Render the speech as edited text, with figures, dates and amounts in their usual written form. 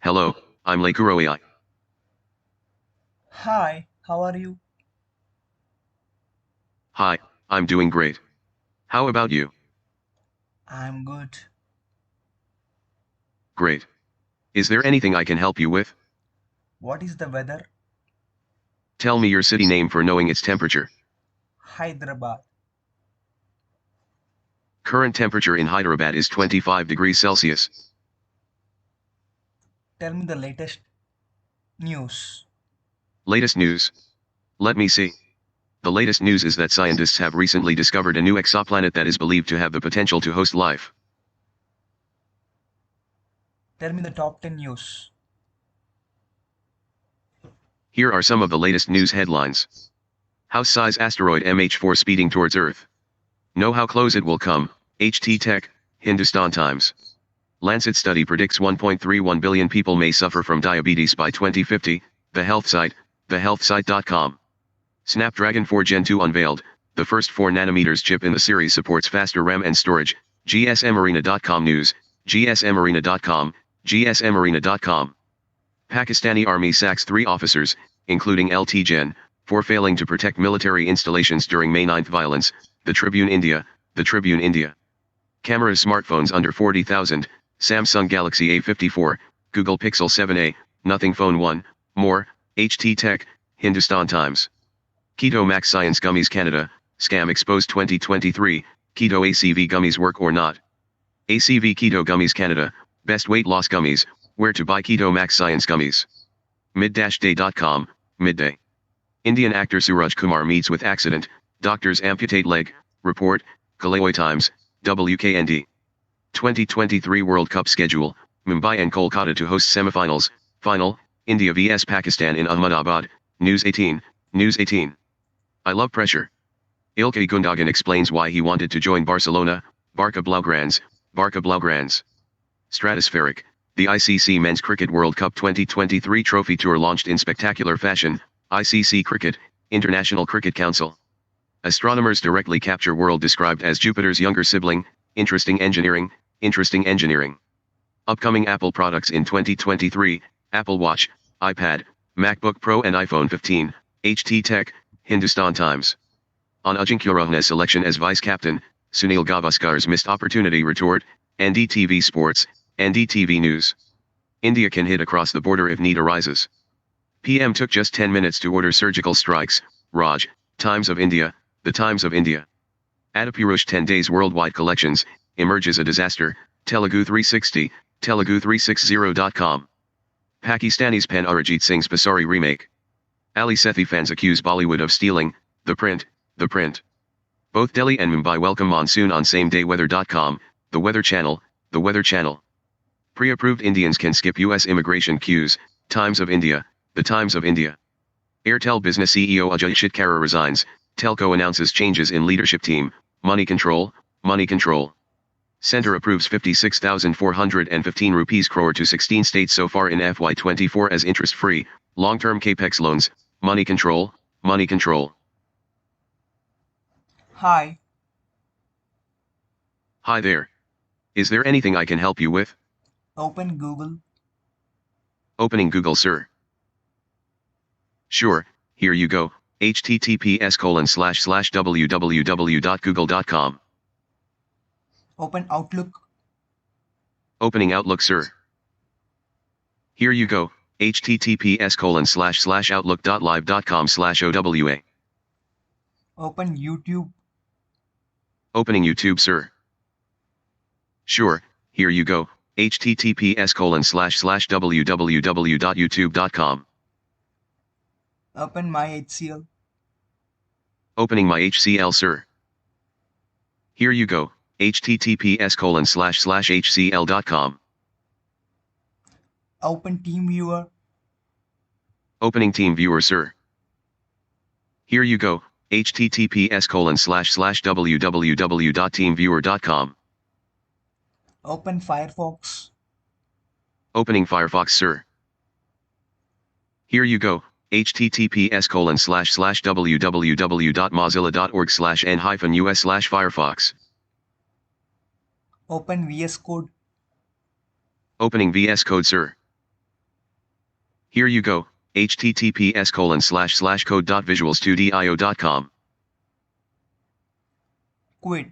Hello, I'm LAKURO AI. Hi, how are you? Hi, I'm doing great. How about you? I'm good. Great. Is there anything I can help you with? What is the weather? Tell me your city name for knowing its temperature. Hyderabad. Current temperature in Hyderabad is 25 degrees Celsius. Tell me the latest news. Latest news. Let me see. The latest news is that scientists have recently discovered a new exoplanet that is believed to have the potential to host life. Tell me the top 10 news. Here are some of the latest news headlines. House-size asteroid MH4 speeding towards Earth. Know how close it will come. HT Tech, Hindustan Times. Lancet study predicts 1.31 billion people may suffer from diabetes by 2050, The Health Site, thehealthsite.com. Snapdragon 4 Gen 2 unveiled, the first 4nm chip in the series supports faster RAM and storage, gsmarena.com news, gsmarena.com, gsmarena.com. Pakistani Army sacks 3 officers, including LT Gen, for failing to protect military installations during May 9 violence, The Tribune India, The Tribune India. Cameras smartphones under 40,000, Samsung Galaxy A54, Google Pixel 7a, Nothing Phone 1, more, HT Tech, Hindustan Times. Keto Max Science Gummies Canada, Scam Exposed 2023, Keto ACV Gummies Work or Not. ACV Keto Gummies Canada, Best Weight Loss Gummies, Where to Buy Keto Max Science Gummies. Mid-day.com, Midday. Indian actor Suraj Kumar meets with accident, doctors amputate leg, report, Kaloi Times, WKND. 2023 World Cup schedule, Mumbai and Kolkata to host semifinals, final, India vs Pakistan in Ahmedabad, News 18, News 18. I love pressure. Ilkay Gundogan explains why he wanted to join Barcelona, Barca Blaugrans, Barca Blaugrans. Stratospheric, the ICC Men's Cricket World Cup 2023 Trophy Tour launched in spectacular fashion, ICC Cricket, International Cricket Council. Astronomers directly capture world described as Jupiter's younger sibling, interesting engineering, interesting engineering. Upcoming Apple products in 2023, Apple Watch, iPad, MacBook Pro and iPhone 15, HT Tech, Hindustan Times. On Ajinkya Rahne's selection as vice-captain, Sunil Gavaskar's missed opportunity retort, NDTV Sports, NDTV News. India can hit across the border if need arises. PM took just 10 minutes to order surgical strikes, Raj, Times of India, The Times of India. Adipurush 10 Days Worldwide Collections, emerges a disaster, Telugu 360, Telugu360.com. Pakistani's Pan Arijit Singh's Pasari remake. Ali Sethi fans accuse Bollywood of stealing, the print. Both Delhi and Mumbai welcome monsoon on same-day weather.com, The Weather Channel, The Weather Channel. Pre-approved Indians can skip US immigration queues, Times of India, The Times of India. Airtel Business CEO Ajay Chitkara resigns, Telco announces changes in leadership team, money control. Center approves 56,415 rupees crore to 16 states so far in FY24 as interest-free, long-term capex loans, money control. Hi, Hi there. Is there anything I can help you with? open Google. Opening Google, sir. Sure, here you go, https://www.google.com. Open Outlook. Opening Outlook, sir. Here you go, https://outlook.live.com/owa. Open YouTube. Opening YouTube, sir. Sure, here you go, https://www.youtube.com. Open MyHCL. Opening my HCL, sir. Here you go, https://hcl.com. Open TeamViewer. Opening TeamViewer, sir. Here you go, https://www.teamviewer.com. Open Firefox. Opening Firefox, sir. Here you go, https://www.mozilla.org/n-us/firefox. Open VS Code. Opening VS Code, sir. Here you go, https://code.visuals2dio.com. Quit.